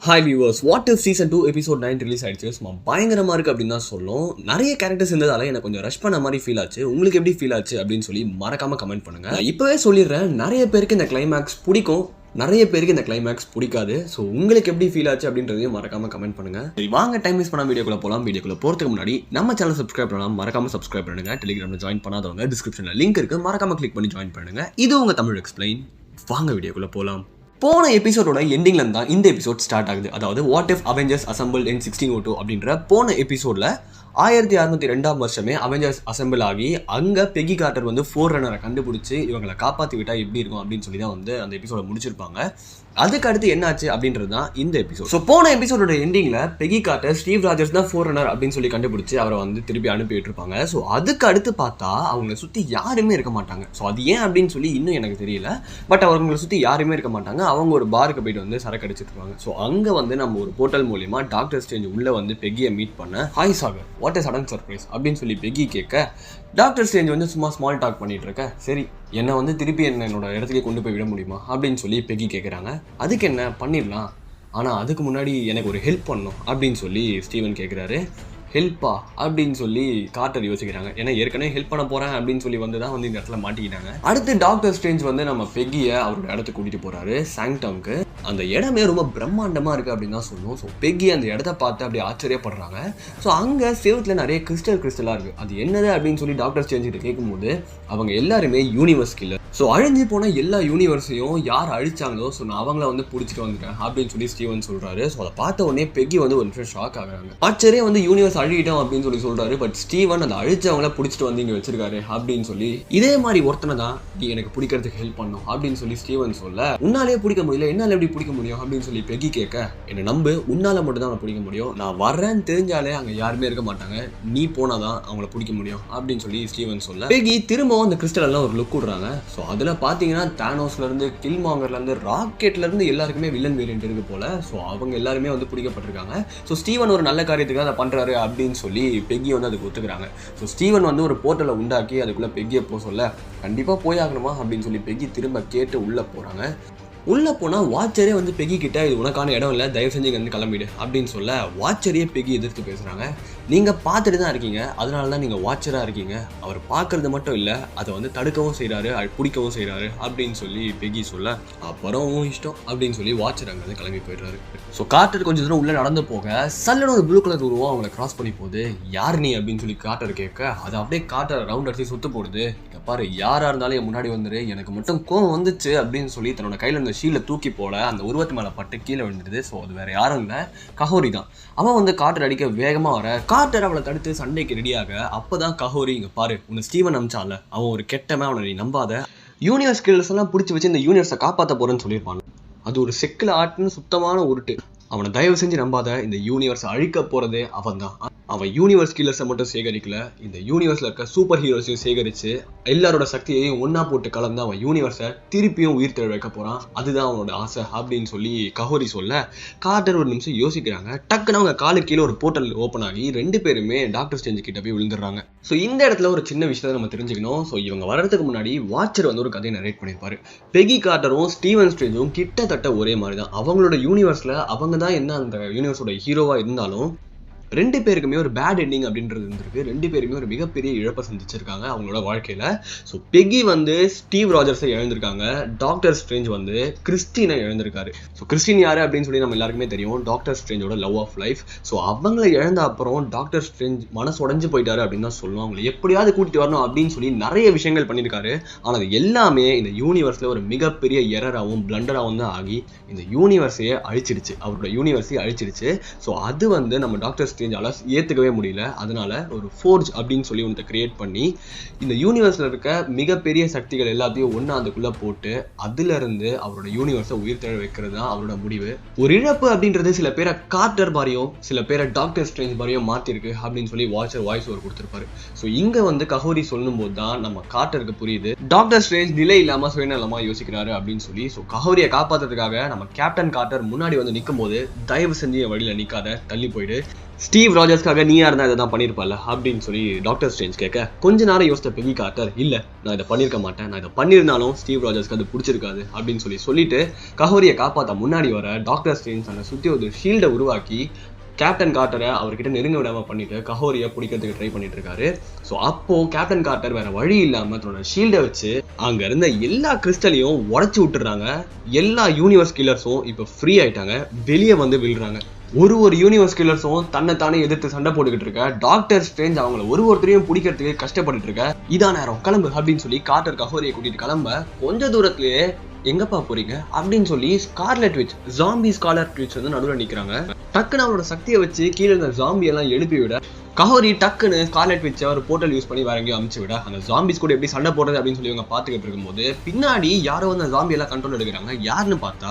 Hi viewers, what if season 2 episode 9 release ஆயிடுச்சு. சும்மா பயங்கரமாக இருக்குது அப்படின்னு தான் சொல்லும். நிறைய கேரக்டர்ஸ் இருந்ததால எனக்கு கொஞ்சம் ரஷ் பண்ண மாதிரி ஃபீல் ஆச்சு. உங்களுக்கு எப்படி ஃபீல் ஆச்சு அப்படின்னு சொல்லி மறக்காமல் கமெண்ட் பண்ணுங்கள். இப்போவே சொல்லிடுறேன், நிறைய பேருக்கு இந்த கிளைமேக்ஸ் பிடிக்கும், நிறைய பேருக்கு இந்த கிளைமேக்ஸ் பிடிக்காது. ஸோ உங்களுக்கு எப்படி ஃபீல் ஆச்சு அப்படின்றதையும் மறக்காமல் கமெண்ட் பண்ணுங்கள். சரி, வாங்க டைம் வேஸ்ட் பண்ணால் வீடியோக்குள்ள போகலாம். வீடியோக்குள்ள போகிறதுக்கு முன்னாடி நம்ம சேனல் சப்ஸ்கிரைப் பண்ணலாம், மறக்காமல் சப்ஸ்கிரைப் பண்ணுங்கள். டெலிகிராமில் ஜாயின் பண்ணாதவங்க டிஸ்கிரிப்ஷனில் லிங்க் இருக்குது, மறக்காமல் கிளிக் பண்ணி ஜாயின் பண்ணுங்கள். இது உங்கள் தமிழ் எக்ஸ்பிளைன். வாங்க வீடியோக்குள்ள போகலாம். போன எபிசோடோட எண்டிங்ல தான் இந்த எபிசோட் ஸ்டார்ட் ஆகுது. அதாவது வாட் இஃப் அவெஞ்சர்ஸ் அசம்பிள் இன் 1602 அப்படின்ற போன எபிசோட்ல 1602 வருஷமே அவெஞ்சர்ஸ் அசம்பிள் ஆகி அங்கே பெகி கார்ட்டர் வந்து ஃபோர் ரன்னரை கண்டுபிடிச்சி இவங்களை காப்பாற்றி விட்டா எப்படி இருக்கும் அப்படின்னு சொல்லி தான் வந்து அந்த எபிசோட முடிச்சிருப்பாங்க. அதுக்கு அடுத்து என்னாச்சு அப்படின்றது தான் இந்த எபிசோட். ஸோ போன எபிசோடோட எண்டிங்ல பெகி கார்ட்டர் ஸ்டீவ் ராஜர்ஸ் தான் ஃபோர் ரன்னர் அப்படின்னு சொல்லி கண்டுபிடிச்சி அவரை வந்து திருப்பி அனுப்பிட்டு இருப்பாங்க. ஸோ அதுக்கு அடுத்து பார்த்தா அவங்களை சுற்றி யாருமே இருக்க மாட்டாங்க. ஸோ அது ஏன் அப்படின்னு சொல்லி இன்னும் எனக்கு தெரியல. பட் அவங்களை சுற்றி யாருமே இருக்க மாட்டாங்க. அவங்க ஒரு பாருக்கு போயிட்டு வந்து சரக்கு அடிச்சிட்டு இருப்பாங்க. ஸோ அங்கே வந்து நம்ம ஒரு போர்ட்டல் மூலியமா டாக்டர் ஸ்ட்ரேஞ்ச் உள்ள வந்து பெகியை மீட் பண்ண, hi Sagar, what is sudden surprise அப்படின்னு சொல்லி பெகி கேட்க, டாக்டர் ஸ்ட்ரேஞ்ச் வந்து சும்மா ஸ்மால் டாக் பண்ணிட்டு இருக்க, சரி என்னை வந்து திருப்பி என்னோட இடத்துக்கு கொண்டு போய் விட முடியுமா அப்படின்னு சொல்லி பெகி கேட்குறாங்க. அதுக்கு என்ன பண்ணிடலாம், ஆனால் அதுக்கு முன்னாடி எனக்கு ஒரு ஹெல்ப் பண்ணணும் அப்படின்னு சொல்லி ஸ்டீவன் கேட்குறாரு. ஹெல்ப்பா அப்படின்னு சொல்லி கார்ட்டர் யோசிக்கிறாங்க. ஏன்னா ஏற்கனவே ஹெல்ப் பண்ண போகிறேன் அப்படின்னு சொல்லி வந்து தான் வந்து இந்த இடத்துல மாட்டிக்கிட்டாங்க. அடுத்து டாக்டர் ஸ்ட்ரேஞ்ச் வந்து நம்ம பெகியை அவரோட இடத்துக்கு கூட்டிகிட்டு போகிறாரு, சாங்டம்க்கு. அந்த இடமே ரொம்ப பிரம்மாண்டமாக இருக்குது அப்படின்னு தான் சொல்லணும். ஸோ பெகி அந்த இடத்த பார்த்து அப்படியே ஆச்சரியப்படுறாங்க. ஸோ அங்கே செவத்தில் நிறைய கிறிஸ்டலாக இருக்குது. அது என்னது அப்படின்னு சொல்லி டாக்டர் ஸ்ட்ரேஞ்ச் கேட்கும்போது அவங்க எல்லாருமே யூனிவர்ஸ் கில்லர். ஸோ அழிஞ்சு போன எல்லா யூனிவர்ஸையும் யார் அழிச்சாங்களோ ஸோ நான் அவங்கள வந்து பிடிச்சிட்டு வந்துட்டேன் அப்படின்னு சொல்லி ஸ்டீவன் சொல்கிறாரு. ஸோ அதை பார்த்த உடனே பெகி வந்து ஒரு நிமிஷம் ஷாக் ஆகுறாங்க. ஆச்சரியம் வந்து யூனிவர்ஸ் அழிட்டோம் அப்படின்னு சொல்லி சொல்கிறாரு. பட் ஸ்டீவன் அதை அழிச்சவங்கள பிடிச்சிட்டு வந்து இங்கே வச்சிருக்காரு அப்படின்னு சொல்லி, இதே மாதிரி ஒருத்தனை தான் நீ எனக்கு பிடிக்கிறதுக்கு ஹெல்ப் பண்ணும் அப்படின்னு சொல்லி ஸ்டீவன் சொல்ல, உன்னாலே பிடிக்க முடியல, என்னால் எப்படி பிடிக்க முடியும் அப்படின்னு சொல்லி பெகி கேட்க, என்னை நம்பு, உன்னால மட்டும் தான் அவனை பிடிக்க முடியும், நான் வர்றேன்னு தெரிஞ்சாலே அங்கே யாருமே இருக்க மாட்டாங்க, நீ போனாதான் அவங்கள பிடிக்க முடியும் அப்படின்னு சொல்லி ஸ்டீவன் சொல்ல, பெகி திரும்பவும் அந்த கிறிஸ்டல் எல்லாம் ஒரு லுக் விடுறாங்க. ஸோ அதில் பார்த்தீங்கன்னா தானோஸ்லேருந்து கில்மாங்கர்லேருந்து ராக்கெட்லேருந்து எல்லாருக்குமே வில்லன் வேரியன்ட் இருக்கு போல. ஸோ அவங்க எல்லாருமே வந்து பிடிக்கப்பட்டிருக்காங்க. ஸோ ஸ்டீவன் ஒரு நல்ல காரியத்துக்கு அதை பண்ணுறாரு அப்படின்னு சொல்லி பெகி வந்து அதுக்கு ஒத்துக்கிறாங்க. ஸோ ஸ்டீவன் வந்து ஒரு போர்ட்டலை உண்டாக்கி அதுக்குள்ளே பெகியை போக சொல்ல, கண்டிப்பாக போயாகணுமா அப்படின்னு சொல்லி பெகி திரும்ப கேட்டு உள்ளே போகிறாங்க. உள்ளே போனால் வாட்சரே வந்து பெகி கிட்ட, இது உனக்கான இடம் இல்லை, தயவு செஞ்சு இங்கே வந்து கிளம்பிடு அப்படின்னு சொல்ல, வாட்சரையே பெகி எதிர்த்து பேசுகிறாங்க. நீங்கள் பார்த்துட்டு தான் இருக்கீங்க, அதனால தான் நீங்கள் வாட்சராக இருக்கீங்க, அவர் பார்க்கறது மட்டும் இல்லை அதை வந்து தடுக்கவும் செய்கிறாரு, பிடிக்கவும் செய்கிறாரு அப்படின்னு சொல்லி பெகி சொல்ல, அப்புறம் இஷ்டம் அப்படின்னு சொல்லி வாட்சர் அங்கே வந்து கிளம்பி போயிடுறாரு. ஸோ கார்ட்டர் கொஞ்சம் தூரம் உள்ளே நடந்து போக சல்லுன்னு ஒரு ப்ளூ கலர் உருவம் அவங்களை கிராஸ் பண்ணி போகுது. யார் நீ அப்படின்னு சொல்லி கார்ட்டர் கேட்க, அதை அப்படியே கார்ட்டர் ரவுண்ட் அடிச்சு சுற்று போடுது. பாரு, யாராக இருந்தாலும் என் முன்னாடி வந்துரு, எனக்கு மட்டும் கோவம் வந்துச்சு அப்படின்னு சொல்லி தன்னோட கையில் இருந்த ஷீல்டை தூக்கி போல அந்த உருவத்து மேலே பட்டு கீழே விழுந்துடுது. ஸோ அது வேற யாரும் இல்லை, கஹோரி தான். அவன் வந்து கார்ட்டர் அடிக்க வேகமாக வர, கார்ட்டர் அவளை தடுத்து சண்டைக்கு ரெடியாக. அப்போதான் கஹோரி, இங்கே பாரு, உன்னை ஸ்டீவன் அமிச்சால, அவன் ஒரு கெட்டவன், அவனை நீ நம்பாத, யூனிவர்ஸ் கில்ஸ் எல்லாம் பிடிச்சி வச்சு இந்த யூனிவர்ஸை காப்பாற்ற போறேன்னு சொல்லியிருப்பாங்க, அது ஒரு செக்கில் ஆட்டுன்னு சுத்தமான உருட்டு, அவனை தயவு செஞ்சு நம்பாத, இந்த யூனிவர்ஸை அழிக்க போகிறதே அவன் தான். அவன் யூனிவர்ஸ் கில்லர்ஸை மட்டும் சேகரிக்கல, இந்த யூனிவர்ஸில் இருக்க சூப்பர் ஹீரோஸையும் சேகரித்து எல்லாரோட சக்தியையும் ஒன்றா போட்டு கலந்து அவன் யூனிவர்ஸை திருப்பியும் உயிர் தெழ வைக்க போகிறான், அதுதான் அவனோட ஆசை அப்படின்னு சொல்லி கஹோரி சொல்ல, கார்ட்டர் ஒரு நிமிஷம் யோசிக்கிறாங்க. டக்குன்னு அவங்க காலு கீழே ஒரு போர்ட்டல் ஓப்பன் ஆகி 2 பேருமே டாக்டர் ஸ்ட்ரேஞ்ச் கிட்ட போய் விழுந்துடுறாங்க. ஸோ இந்த இடத்துல ஒரு சின்ன விஷயத்தை நம்ம தெரிஞ்சுக்கணும். ஸோ இவங்க வர்றதுக்கு முன்னாடி வாட்சர் வந்து ஒரு கதையை நரேட் பண்ணியிருப்பாரு. பெகி கார்ட்டரும் ஸ்டீவன் ஸ்ட்ரேஞ்சும் கிட்டத்தட்ட ஒரே மாதிரி தான். அவங்களோட யூனிவர்ஸில் அவங்க தான் என்ன அந்த யூனிவர்ஸோட ஹீரோவாக இருந்தாலும் 2 பேருக்குமே ஒரு பேட் எண்டிங் அப்படின்றது இருந்திருக்கு. 2 பேருமே ஒரு மிகப்பெரிய இழப்பை சந்திச்சிருக்காங்க அவங்களோட வாழ்க்கையில். ஸோ பெகி வந்து ஸ்டீவ் ராஜர்ஸை இழந்திருக்காங்க, டாக்டர் ஸ்ட்ரேஞ்ச் வந்து கிறிஸ்டினை இழந்திருக்காரு. ஸோ கிறிஸ்டின் யாரு அப்படின்னு சொல்லி நம்ம எல்லாருக்குமே தெரியும், டாக்டர் ஸ்ட்ரேஞ்சோட லவ் ஆஃப் லைஃப். ஸோ அவங்கள இழந்த அப்புறம் டாக்டர் ஸ்ட்ரேஞ்ச் மனசு உடஞ்சு போயிட்டாரு அப்படின்னு தான் சொல்லுவோம். அவங்களை எப்படியாவது கூட்டிட்டு வரணும் அப்படின்னு சொல்லி நிறைய விஷயங்கள் பண்ணியிருக்காரு. ஆனால் அது எல்லாமே இந்த யூனிவர்ஸில் ஒரு மிகப்பெரிய எரராகவும் பிளண்டராகவும் தான் ஆகி இந்த யூனிவர்ஸையே அழிச்சிடுச்சு, அவரோட யூனிவர்ஸையே அழிச்சிடுச்சு. ஸோ அது வந்து நம்ம டாக்டர் ஏத்துக்கவே முடியல. அதனால ஒரு ஃபோர்ஜ் அப்படின்னு சொல்லி ஒன்று கிரியேட் பண்ணி இந்த யூனிவர்ஸ்ல இருக்க மிகப்பெரிய சக்திகள் எல்லாத்தையும் ஒண்ணா அதுக்குள்ள போட்டு அதுல இருந்து அவரோட யூனிவர்ஸை உயிர் தெழ வைக்கிறது தான் அவரோட முடிவு. ஒரு இழப்பு அப்படின்றது சில பேரை கார்ட்டர் மாதிரியும் சில பேரை டாக்டர் ஸ்ட்ரேஞ்ச் மாதிரியும் மாத்திருக்கு அப்படின்னு சொல்லி வாட்சர் வாய்ஸ் ஓவர் கொடுத்திருப்பாரு. ஸோ இங்க வந்து கஹோரி சொல்லும் போது தான் நம்ம கார்ட்டருக்கு புரியுது டாக்டர் ஸ்ட்ரேஞ்ச் நிலை இல்லாம சுயநலமா யோசிக்கிறாரு அப்படின்னு சொல்லி. ஸோ கஹோரியை காப்பாத்துறதுக்காக நம்ம கேப்டன் கார்ட்டர் முன்னாடி வந்து நிற்கும் போது, தயவு செஞ்சு என் வழியில நிக்காத, தள்ளி போயிடு, ஸ்டீவ் ராஜர்ஸ்க்காக நீயா இருந்தா இதை தான் பண்ணியிருப்பல அப்படின்னு சொல்லி டாக்டர் ஸ்ட்ரேஞ்ச் கேட்க கொஞ்ச நேரம் யோசித்த பெகி கார்ட்டர் இல்ல நான் இதை பண்ணியிருக்க மாட்டேன், நான் இதை பண்ணியிருந்தாலும் ஸ்டீவ் ராஜர்ஸ்க்கு அது பிடிச்சிருக்காது அப்படின்னு சொல்லிட்டு கஹோரியை காப்பாற்ற முன்னாடி வர டாக்டர் ஸ்ட்ரேஞ்ச் அந்த சுற்றி ஒரு ஷீல்டை உருவாக்கி கேப்டன் கார்ட்டரை அவர்கிட்ட நெருங்க விடாம பண்ணிட்டு கஹோரியை பிடிக்கிறதுக்கு ட்ரை பண்ணிட்டு இருக்காரு. ஸோ அப்போ கேப்டன் கார்ட்டர் வேற வழி இல்லாம தன்னோட ஷீல்டை வச்சு அங்க இருந்த எல்லா கிறிஸ்டலையும் உடச்சு விட்டுறாங்க. எல்லா யூனிவர்ஸ் கில்லர்ஸும் இப்போ ஃப்ரீ ஆயிட்டாங்க, வெளியே வந்து விழுறாங்க. ஒரு யூனிவர்ஸ் கில்லர்ஸும் தன்னைத்தானே எதிர்த்து சண்டை போட்டுக்கிட்டு இருக்க டாக்டர் ஸ்ட்ரேஞ்ச் அவங்கள ஒருத்தரையும் பிடிக்கிறதுக்கு கஷ்டப்பட்டு இருக்க. இதான் நேரம் கிளம்பு அப்படின்னு சொல்லி கார்ட்டர் கஹோரியை கூட்டிட்டு கிளம்ப கொஞ்ச தூரத்திலேயே எங்கப்பா போறீங்க அப்படின்னு சொல்லி scarlet witch zombie scarlet witch வந்து நடுவில் நிற்கிறாங்க. டக்குன்னு அவரோட சக்தியை வச்சு கீழே இருந்த ஜாம்பி எல்லாம் எழுப்பி விட கஹோரி டக்குன்னு ஸ்கார்லெட் விட்சை ஒரு போர்ட்டல் யூஸ் பண்ணி வேற எங்கேயும் அமுச்சு விட அந்த ஜாம்பிஸ் கூட எப்படி சண்டை போடுறது அப்படின்னு சொல்லி இவங்க பார்த்துக்கிட்டு இருக்கும்போது பின்னாடி யாரோ வந்து ஜாம்பி எல்லாம் கண்ட்ரோல் எடுக்கிறாங்க. யாருன்னு பார்த்தா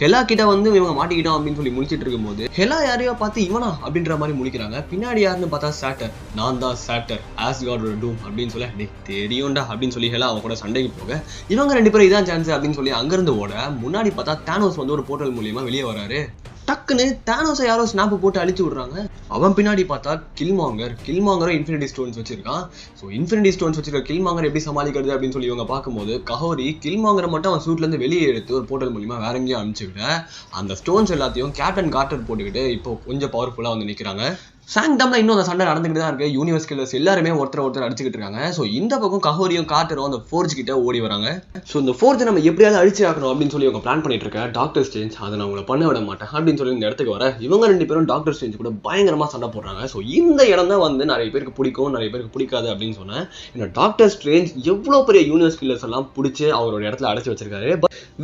ஹெலா கிட்ட வந்து இவங்க மாட்டிக்கிட்டோம் அப்படின்னு சொல்லி முடிச்சிட்டு இருக்கும்போது ஹெலா யாரையோ பார்த்து இவனா அப்படின்ற மாதிரி முடிக்கிறாங்க. பின்னாடி யாருன்னு பார்த்தா சாட்டர், நான் தான் சாட்டர் ஆஸ்கார்டோட டூம் அப்படின்னு சொல்லி தெரியும்டா அப்படின்னு சொல்லி ஹெலா அவன் கூட சண்டைக்கு போக இவங்க ரெண்டு பேரும் இதான் சான்ஸ் அப்படின்னு சொல்லி அங்கிருந்து ஓட முன்னாடி பார்த்தா தானோஸ் வந்து ஒரு போர்ட்டல் மூலியமா வெளியே வராரு. டக்குன்னு தானோஸை யாரோ ஸ்னாப் போட்டு அழிச்சு விடுறாங்க. அவன் பின்னாடி பார்த்தா கில்மாங்கரும் இன்ஃபினிட்டி ஸ்டோன்ஸ் வச்சிருக்கான். ஸோ இன்ஃபினிட்டி ஸ்டோன்ஸ் வச்சிருக்க கில்மாங்கர் எப்படி சமாளிக்கிறது அப்படின்னு சொல்லி இவங்க பார்க்கும்போது கஹோரி கில்மாங்கரை மட்டும் அவன் சூட்ல இருந்து வெளியே எடுத்து ஒரு போர்ட்டல் மூலியமா வேற எங்கேயும் அனுப்பிச்சு விட அந்த ஸ்டோன்ஸ் எல்லாத்தையும் கேப்டன் கார்ட்டர் போட்டுக்கிட்டு இப்போ கொஞ்சம் பவர்ஃபுல்லா வந்து நிற்கிறாங்க. சாங்டம்ல இன்னும் அந்த சண்டை நடந்துகிட்டு தான் இருக்கு. யூனிவர்ஸ் கில்லர்ஸ் எல்லாருமே ஒருத்தர் அடிச்சுக்கிட்டு இருக்காங்க. ஸோ இந்த பக்கம் கஹோரியும் கார்ட்டரும் அந்த ஃபோர்ஜ் கிட்ட ஓடி வராங்க. ஸோ இந்த ஃபோர்ஜை நம்ம எப்படியாவது அழிச்சு ஆக்கணும் அப்படின்னு சொல்லி அவங்க பிளான் பண்ணிட்டு இருக்க டாக்டர் ஸ்ட்ரேஞ்ச் அதை நான் உங்களை பண்ண விட மாட்டேன் அப்படின்னு சொல்லி இந்த இடத்துக்கு வர இவங்க ரெண்டு பேரும் டாக்டர் ஸ்ட்ரேஞ்ச் கூட பயங்கரமா சண்டை போடுறாங்க. ஸோ இந்த இடம் தான் வந்து நிறைய பேருக்கு பிடிக்கும், நிறைய பேருக்கு பிடிக்காது அப்படின்னு சொன்னேன். ஏன்னா டாக்டர் ஸ்ட்ரேஞ்ச் எவ்வளோ பெரிய யூனிவர்ஸ் கில்லர்ஸ் எல்லாம் பிடிச்சி அவரோட இடத்துல அடைச்சு வச்சிருக்காரு.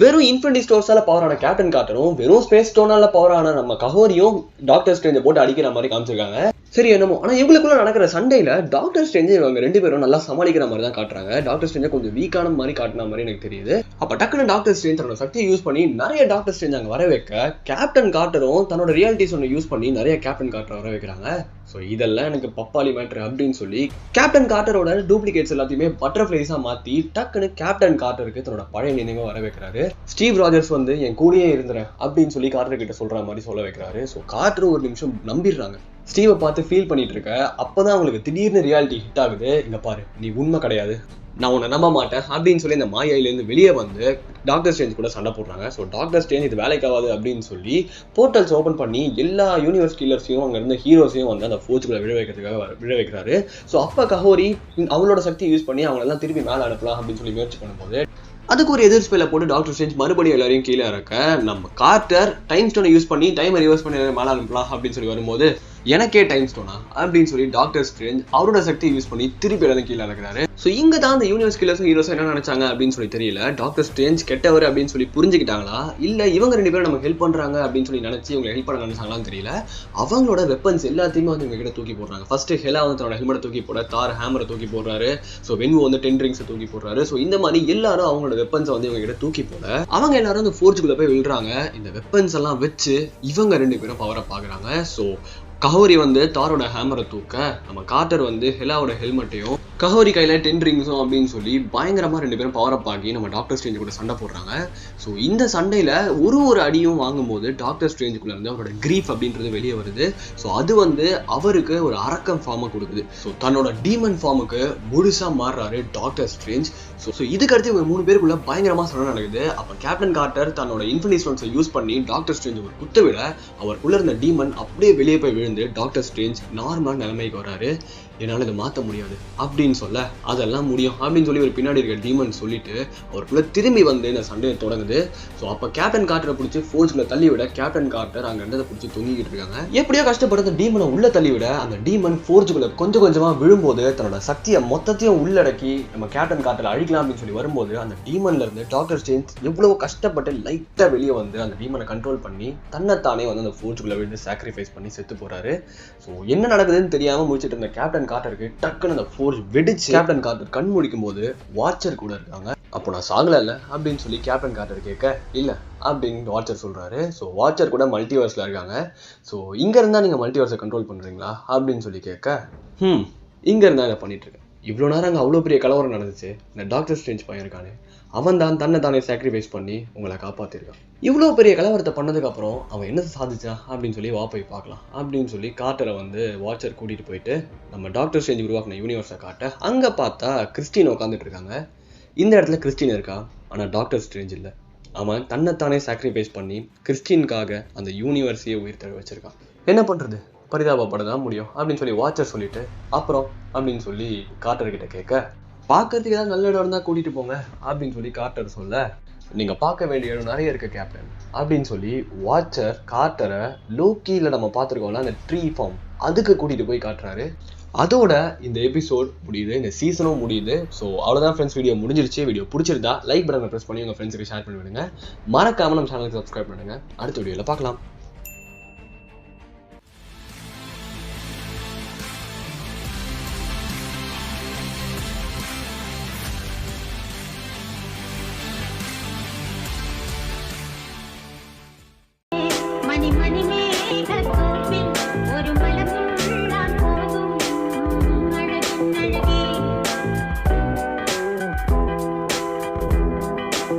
வெறும் இன்ஃபினிட்டி ஸ்டோன்ஸால பவரான கேப்டன் கார்ட்டரும் வெறும் ஸ்பேஸ் ஸ்டோனால பவரான நம்ம கஹோரியும் டாக்டர் ஸ்ட்ரேஞ்சை போட்டு அடிக்கிற மாதிரி காமிச்சிருக்காங்க. சரி என்னமோ, ஆனால் இவங்களுக்குள்ள நடக்கிற சண்டையில டாக்டர் ஸ்ட்ரேஞ்சை இவங்க ரெண்டு பேரும் நல்லா சமாளிக்கிற மாதிரி தான் காட்டுறாங்க. டாக்டர் ஸ்ட்ரேஞ்சை கொஞ்சம் வீக்கான மாதிரி காட்டின மாதிரி எனக்கு தெரியுது. அப்ப டக்குன்னு டாக்டர் ஸ்ட்ரேஞ்ச் தன்னோட சக்தியை யூஸ் பண்ணி நிறைய டாக்டர் ஸ்ட்ரேஞ்ச் அங்கே வர வைக்க கேப்டன் கார்ட்டரும் தன்னோட ரியாலிட்டிஸ் ஒன்று யூஸ் பண்ணி நிறைய கேப்டன் கார்ட்டரை வர வைக்கிறாங்க. ஸோ இதெல்லாம் எனக்கு பப்பாளி மேட்ரு அப்படின்னு சொல்லி கேப்டன் கார்ட்டரோட டூப்ளிகேட்ஸ் எல்லாத்தையுமே பட்டர்ஃப்ளைஸா மாத்தி டக்குன்னு கேப்டன் கார்ட்டருக்கு தன்னோட பழைய நினைவை வர வைக்கிறாரு. ஸ்டீவ் ராஜர்ஸ் வந்து என் கூடயே இருந்துறேன் அப்படின்னு சொல்லி கார்ட்டர் கிட்ட சொல்ற மாதிரி சொல்ல வைக்கிறாரு. ஸோ கார்ட்டரும் ஒரு நிமிஷம் நம்பிடுறாங்க. ஸ்டீவை பார்த்து ஃபீல் பண்ணிட்டு இருக்க அப்பதான் அவங்களுக்கு திடீர்னு ரியாலிட்டி ஹிட் ஆகுது. இங்க பாரு, நீ உண்மை கிடையாது, நான் உன்னை நம்ப மாட்டேன் அப்படின்னு சொல்லி இந்த மாயாயிலேருந்து வெளியே வந்து டாக்டர் ஸ்ட்ரேஞ்ச் கூட சண்டை போடுறாங்க. ஸோ டாக்டர் ஸ்ட்ரேஞ்ச் இது வேலைக்காகாது அப்படின்னு சொல்லி போர்ட்டல்ஸ் ஓப்பன் பண்ணி எல்லா யூனிவர்ஸ் கில்லர்ஸையும் அங்கே இருந்த ஹீரோஸையும் வந்து அந்த ஃபோர்ஜுக்குள்ள விழ வைக்கிறாரு. ஸோ அப்போ கஹோரி அவங்களோட சக்தி யூஸ் பண்ணி அவங்களெல்லாம் திருப்பி மேலே அனுப்பலாம் அப்படின்னு சொல்லி முயற்சி பண்ணும்போது அதுக்கு ஒரு எதிர் ஸ்பெல்லை போட்டு டாக்டர் ஸ்ட்ரேஞ்ச் மறுபடியும் எல்லாரையும் கீழே இறக்க நம்ம கார்ட்டர் டைம் ஸ்டோனை யூஸ் பண்ணி டைமை ரிவர்ஸ் பண்ணி மேலே அனுப்பலாம் அப்படின்னு சொல்லி வரும்போது எனக்கே டைம் ஸ்டோனா அப்படின்னு சொல்லி டாக்டர் ஸ்ட்ரேஞ்ச் அவரோட சக்தி யூஸ் பண்ணி திருப்பி எல்லாரும் கீழே இறக்குறாரு. ஸோ இங்கே தான் அந்த யூனிவர்ஸ் கில்லர்ஸும் ஹீரோஸும் என்ன நினைச்சாங்க அப்படின்னு சொல்லி தெரியல. டாக்டர் ஸ்ட்ரேஞ்ச் கெட்டவர் அப்படின்னு சொல்லி புரிஞ்சுக்கிட்டாங்களா இல்லை இவங்க ரெண்டு பேரும் நமக்கு ஹெல்ப் பண்ணுறாங்க அப்படின்னு சொல்லி நினச்சி இவங்க ஹெல்ப் பண்ண நினைச்சாங்களான்னு தெரியல. அவங்களோட வெப்பன்ஸ் எல்லாத்தையுமே வந்து இவங்க கிட்ட தூக்கி போடுறாங்க. ஃபர்ஸ்ட் ஹெலா வந்து தன்னோட ஹெல்மெட்டை தூக்கி போட, தார் ஹேமரை தூக்கி போடுறாரு. ஸோ வென்வு வந்து 10 ரிங்ஸை தூக்கி போடுறாரு. ஸோ இந்த மாதிரி எல்லாரும் அவங்களோட வெப்பன்ஸை வந்து இவங்க கிட்ட தூக்கி போட அவங்க எல்லாரும் அந்த ஃபோர்ஜுக்குள்ள போய் விழுறாங்க. இந்த வெப்பன்ஸ் எல்லாம் வச்சு இவங்க ரெண்டு பேரும் பவரை பார்க்குறாங்க. ஸோ கஹோரி வந்து தாரோட ஹேமரை தூக்க நம்ம கார்ட்டர் வந்து ஹெலாவோட ஹெல்மெட்டையும் கஹோரி கையில் 10 ரிங்ஸும் அப்படின்னு சொல்லி பயங்கரமாக ரெண்டு பேரும் பவர் அப் ஆகி நம்ம டாக்டர் ஸ்ட்ரேஞ்ச் கூட சண்டை போடுறாங்க. ஸோ இந்த சண்டையில் ஒரு அடியும் வாங்கும்போது டாக்டர் ஸ்ட்ரேஞ்சுக்குள்ள இருந்து அவரோட கிரீஃப் அப்படின்றது வெளியே வருது. ஸோ அது வந்து அவருக்கு ஒரு அரக்கம் ஃபார்மை கொடுக்குது. ஸோ தன்னோட டீமன் ஃபார்முக்கு முழுசாக மாறுறாரு டாக்டர் ஸ்ட்ரேஞ்ச். ஸோ இதுக்கடுத்து இவங்க 3 பேருக்குள்ள பயங்கரமாக சண்டை நடக்குது. அப்போ கேப்டன் கார்ட்டர் தன்னோட இன்ஃபினிட்டி ஸ்டோன்ஸை யூஸ் பண்ணி டாக்டர் ஸ்ட்ரேஞ்ச் ஒரு குத்த விட அவருக்குள்ள இருந்த டீமன் அப்படியே வெளியே போய் விழுந்து டாக்டர் ஸ்ட்ரேஞ்ச் நார்மல் நிலைமைக்கு வராரு. என்னால் இதை மாற்ற முடியாது அப்படின்னு சொல்ல அதெல்லாம் முடியும் அப்படின்னு சொல்லி ஒரு பின்னாடி இருக்க டீமன் சொல்லிட்டு அவருக்குள்ள திரும்பி வந்து இந்த சண்டையை தொடங்குது. ஸோ அப்போ கேப்டன் கார்ட்டரை பிடிச்சி ஃபோர்ஸ்ல தள்ளி விட கேப்டன் கார்ட்டர் அங்கே இருந்ததை பிடிச்சி தொங்கிக்கிட்டு இருக்காங்க. எப்படியோ கஷ்டப்படுற டீமனை உள்ள தள்ளி விட அந்த டீமன் ஃபோர்ஸுக்குள்ள கொஞ்சம் கொஞ்சமாக விழும்போது தன்னோட சக்தியை மொத்தத்தையும் உள்ளடக்கி நம்ம கேப்டன் கார்ட்டரை அழிக்கலாம் அப்படின்னு சொல்லி வரும்போது அந்த டீமன்ல இருந்து டாக்டர் ஸ்ட்ரேஞ்ச் எவ்வளவு கஷ்டப்பட்டு லைட்டாக வெளியே வந்து அந்த டீமனை கண்ட்ரோல் பண்ணி தன்னைத்தானே வந்து அந்த ஃபோர்ஸுக்குள்ள விழுந்து சாக்ரிஃபைஸ் பண்ணி செத்து போறாரு. ஸோ என்ன நடக்குதுன்னு தெரியாம முடிச்சுட்டு இருந்த கேப்டன் கார்ட்டருக்கு டக்குன்னு அந்த ஃபோர்ஸ் வெடிச்சு கேப்டன் கார்ட்டர் கண் முடிக்கும் போது வாட்சர் கூட இருக்காங்க. அப்போ நான் சாகல இல்லை அப்படின்னு சொல்லி கேப்டன் கார்ட்டர் கேட்க இல்லை அப்படின்னு வாட்சர் சொல்றாரு. ஸோ வாட்சர் கூட மல்டிவர்ஸ்ல இருக்காங்க. ஸோ இங்க இருந்தா நீங்க மல்டிவர்ஸை கண்ட்ரோல் பண்றீங்களா அப்படின்னு சொல்லி கேட்க இங்க இருந்தா இதை பண்ணிட்டு இருக்கேன். இவ்வளோ நேரம் அங்கே அவ்வளோ பெரிய கலவரம் நடந்துச்சு, இந்த டாக்டர் ஸ்ட்ரேஞ்ச் பையன் இருக்கானே அவன் தான் தன்னை தானே சாக்ரிஃபைஸ் பண்ணி உங்களை காப்பாற்றிருக்கான். இவ்வளோ பெரிய கலவரத்தை பண்ணதுக்கப்புறம் அவன் என்ன சாதிச்சான் அப்படின்னு சொல்லி வா போய் பார்க்கலாம் அப்படின்னு சொல்லி கார்ட்டரை வந்து வாட்சர் கூட்டிகிட்டு போயிட்டு நம்ம டாக்டர் ஸ்ட்ரேஞ்ச் உருவாக்கின யூனிவர்ஸை காட்ட அங்கே பார்த்தா கிறிஸ்டின் உட்காந்துட்டு இருக்காங்க. இந்த இடத்துல கிறிஸ்டின் இருக்கா, ஆனால் டாக்டர் ஸ்ட்ரேஞ்ச் இல்லை. அவன் தன்னைத்தானே சாக்ரிஃபைஸ் பண்ணி கிறிஸ்டின்காக அந்த யூனிவர்ஸையே உயிர் தழ வச்சிருக்கான். என்ன பண்ணுறது, பரிதாபப்பட தான் முடியும் அப்படின்னு சொல்லி வாட்சர் சொல்லிட்டு அப்புறம் அப்படின்னு சொல்லி கார்ட்டர்கிட்ட கேட்க, பார்க்கறதுக்கு ஏதாவது நல்ல இடம் இருந்தால் கூட்டிகிட்டு போங்க அப்படின்னு சொல்லி கார்ட்டர் சொல்ல, நீங்கள் பார்க்க வேண்டிய இடம் நிறைய இருக்குது கேப்டன் அப்படின்னு சொல்லி வாட்சர் கார்ட்டரை லோக்கியில் நம்ம பார்த்துருக்கோம்ல அந்த ட்ரீ ஃபார்ம் அதுக்கு கூட்டிகிட்டு போய் காட்டுறாரு. அதோட இந்த எபிசோட் முடியுது, இந்த சீசனும் முடியுது. ஸோ அவ்வளோதான் ஃப்ரெண்ட்ஸ், வீடியோ முடிஞ்சிருச்சு. வீடியோ பிடிச்சிருந்தா லைக் பட்டனை ப்ரெஸ் பண்ணி உங்கள் ஃப்ரெண்ட்ஸுக்கு ஷேர் பண்ணி விடுங்க. மறக்காமல் நம்ம சேனலுக்கு சப்ஸ்கிரைப் பண்ணுங்கள். அடுத்த வீடியோவில் பார்க்கலாம்.